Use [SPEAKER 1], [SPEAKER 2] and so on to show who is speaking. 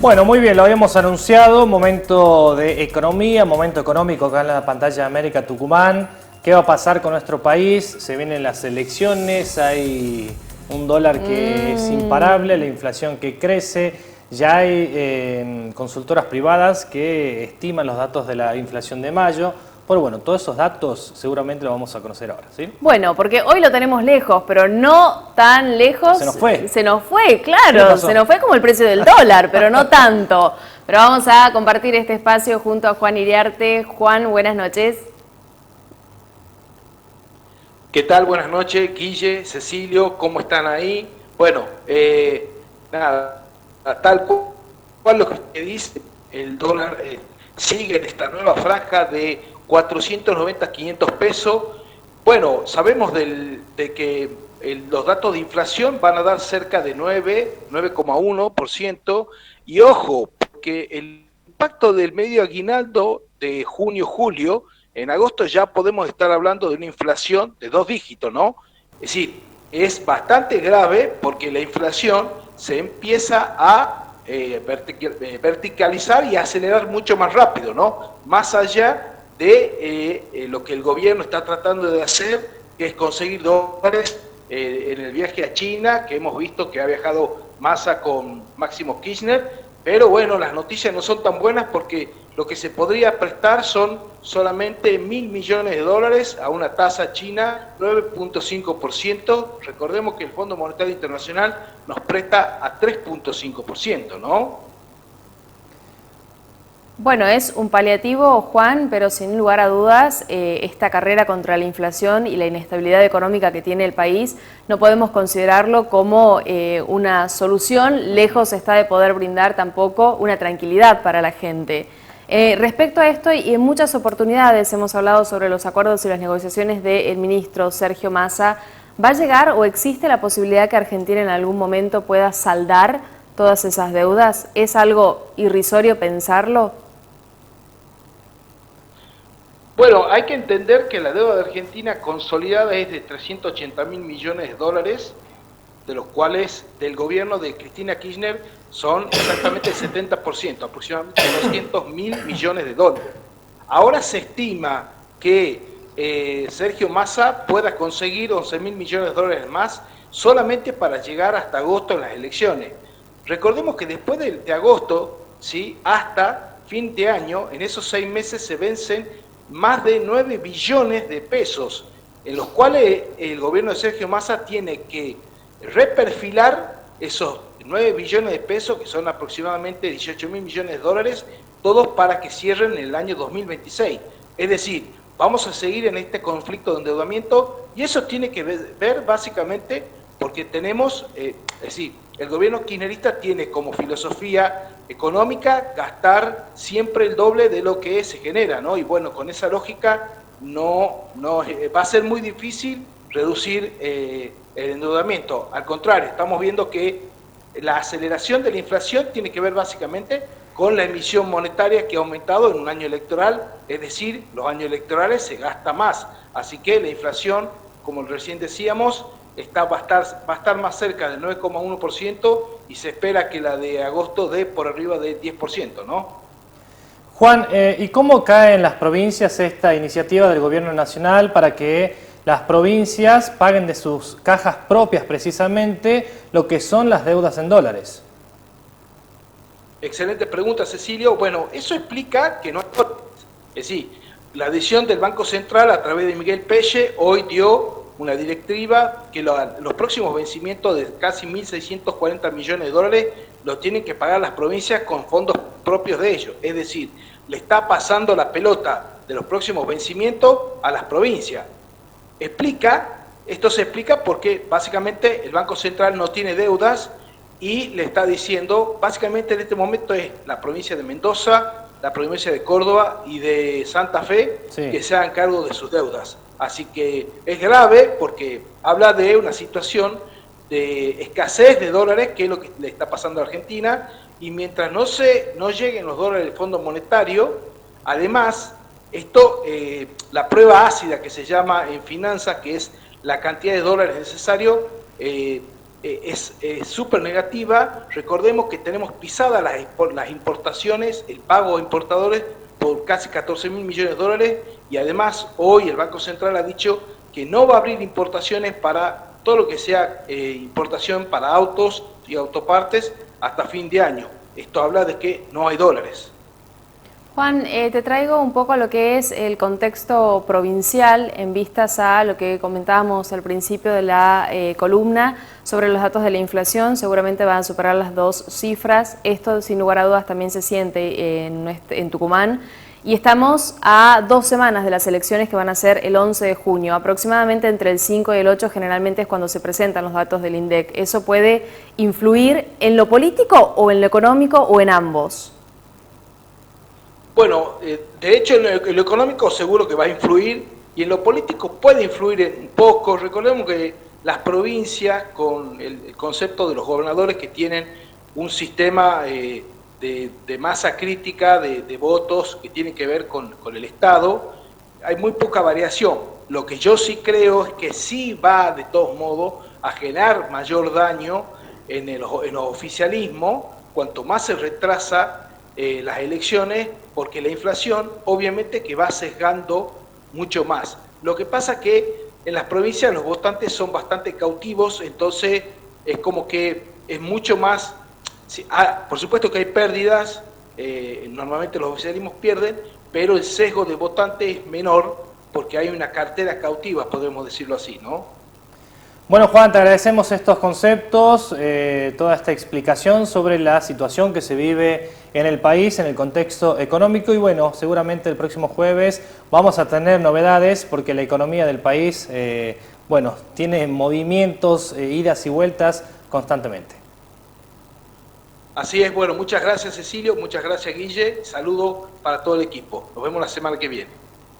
[SPEAKER 1] Bueno, muy bien, lo habíamos anunciado, momento de economía, momento económico acá en la pantalla de América Tucumán. ¿Qué va a pasar con nuestro país? Se vienen las elecciones, hay un dólar que es imparable, la inflación que crece. Ya hay consultoras privadas que estiman los datos de la inflación de mayo. Pero bueno, todos esos datos seguramente los vamos a conocer ahora, ¿sí?
[SPEAKER 2] Bueno, porque hoy lo tenemos lejos, pero no tan lejos.
[SPEAKER 1] Se nos fue.
[SPEAKER 2] Se nos fue, claro. Se nos fue como el precio del dólar, pero no tanto. Pero vamos a compartir este espacio junto a Juan Iriarte. Juan, buenas noches.
[SPEAKER 3] ¿Qué tal? Buenas noches, Guille, Cecilio, ¿cómo están ahí? Bueno, nada, tal cual lo que usted dice, el dólar sigue en esta nueva franja de 490 a 500 pesos. Bueno, sabemos de que los datos de inflación van a dar cerca de 9,1%, y ojo, porque el impacto del medio aguinaldo de junio-julio, en agosto ya podemos estar hablando de una inflación de 2 dígitos, ¿no? Es decir, es bastante grave porque la inflación se empieza a verticalizar y acelerar mucho más rápido, ¿no? Más allá de lo que el gobierno está tratando de hacer, que es conseguir dólares en el viaje a China, que hemos visto que ha viajado Massa con Máximo Kirchner. Pero bueno, las noticias no son tan buenas porque lo que se podría prestar son solamente 1.000 millones de dólares a una tasa china 9,5%. Recordemos que el Fondo Monetario Internacional nos presta a 3,5%, ¿no?
[SPEAKER 2] Bueno, es un paliativo, Juan, pero sin lugar a dudas, esta carrera contra la inflación y la inestabilidad económica que tiene el país, no podemos considerarlo como una solución. Lejos está de poder brindar tampoco una tranquilidad para la gente. Respecto a esto, y en muchas oportunidades hemos hablado sobre los acuerdos y las negociaciones del ministro Sergio Massa, ¿va a llegar o existe la posibilidad que Argentina en algún momento pueda saldar todas esas deudas? ¿Es algo irrisorio pensarlo?
[SPEAKER 3] Bueno, hay que entender que la deuda de Argentina consolidada es de 380.000 millones de dólares, de los cuales del gobierno de Cristina Kirchner son exactamente el 70%, aproximadamente 200.000 millones de dólares. Ahora se estima que Sergio Massa pueda conseguir 11.000 millones de dólares más solamente para llegar hasta agosto en las elecciones. Recordemos que después de agosto, ¿sí?, hasta fin de año, en esos 6 meses se vencen más de 9 billones de pesos, en los cuales el gobierno de Sergio Massa tiene que reperfilar esos 9 billones de pesos, que son aproximadamente 18.000 millones de dólares, todos para que cierren en el año 2026. Es decir, vamos a seguir en este conflicto de endeudamiento, y eso tiene que ver básicamente porque tenemos, es decir, el gobierno kirchnerista tiene como filosofía económica gastar siempre el doble de lo que se genera, ¿no? Y bueno, con esa lógica no va a ser muy difícil reducir el endeudamiento. Al contrario, estamos viendo que la aceleración de la inflación tiene que ver básicamente con la emisión monetaria que ha aumentado en un año electoral, es decir, los años electorales se gasta más. Así que la inflación, como recién decíamos, va a estar más cerca del 9,1% y se espera que la de agosto dé por arriba del 10%, ¿no?
[SPEAKER 1] Juan, ¿y cómo cae en las provincias esta iniciativa del gobierno nacional para que las provincias paguen de sus cajas propias precisamente lo que son las deudas en dólares?
[SPEAKER 3] Excelente pregunta, Cecilio. Bueno, eso explica que no hay dólares. Es decir, la decisión del Banco Central a través de Miguel Pelle hoy dio una directiva que los próximos vencimientos de casi 1.640 millones de dólares los tienen que pagar las provincias con fondos propios de ellos. Es decir, le está pasando la pelota de los próximos vencimientos a las provincias. Esto se explica porque básicamente el Banco Central no tiene deudas y le está diciendo, básicamente en este momento es la provincia de Mendoza, la provincia de Córdoba y de Santa Fe, sí, que se hagan cargo de sus deudas. Así que es grave porque habla de una situación de escasez de dólares, que es lo que le está pasando a Argentina, y mientras no lleguen los dólares del Fondo Monetario, además, la prueba ácida que se llama en finanzas, que es la cantidad de dólares necesarios, es súper negativa. Recordemos que tenemos pisadas las importaciones, el pago a importadores por casi 14.000 millones de dólares, y además hoy el Banco Central ha dicho que no va a abrir importaciones para todo lo que sea importación para autos y autopartes hasta fin de año. Esto habla de que no hay dólares.
[SPEAKER 2] Juan, te traigo un poco a lo que es el contexto provincial en vistas a lo que comentábamos al principio de la columna sobre los datos de la inflación. Seguramente van a superar las 2 cifras. Esto, sin lugar a dudas, también se siente en Tucumán. Y estamos a 2 semanas de las elecciones, que van a ser el 11 de junio. Aproximadamente entre el 5 y el 8 generalmente es cuando se presentan los datos del INDEC. ¿Eso puede influir en lo político o en lo económico o en ambos?
[SPEAKER 3] Bueno, de hecho en lo económico seguro que va a influir, y en lo político puede influir un poco. Recordemos que las provincias, con el concepto de los gobernadores que tienen un sistema de masa crítica de votos que tienen que ver con el Estado, hay muy poca variación. Lo que yo sí creo es que sí va de todos modos a generar mayor daño en el oficialismo cuanto más se retrasa las elecciones, porque la inflación obviamente que va sesgando mucho más. Lo que pasa que en las provincias los votantes son bastante cautivos, entonces es como que es mucho más, por supuesto que hay pérdidas, normalmente los oficialismos pierden, pero el sesgo de votantes es menor porque hay una cartera cautiva, podemos decirlo así, ¿no?
[SPEAKER 1] Bueno, Juan, te agradecemos estos conceptos, toda esta explicación sobre la situación que se vive en el país, en el contexto económico, y bueno, seguramente el próximo jueves vamos a tener novedades porque la economía del país, bueno, tiene movimientos, idas y vueltas constantemente.
[SPEAKER 3] Así es, bueno, muchas gracias Cecilio, muchas gracias Guille, saludo para todo el equipo, nos vemos la semana que viene.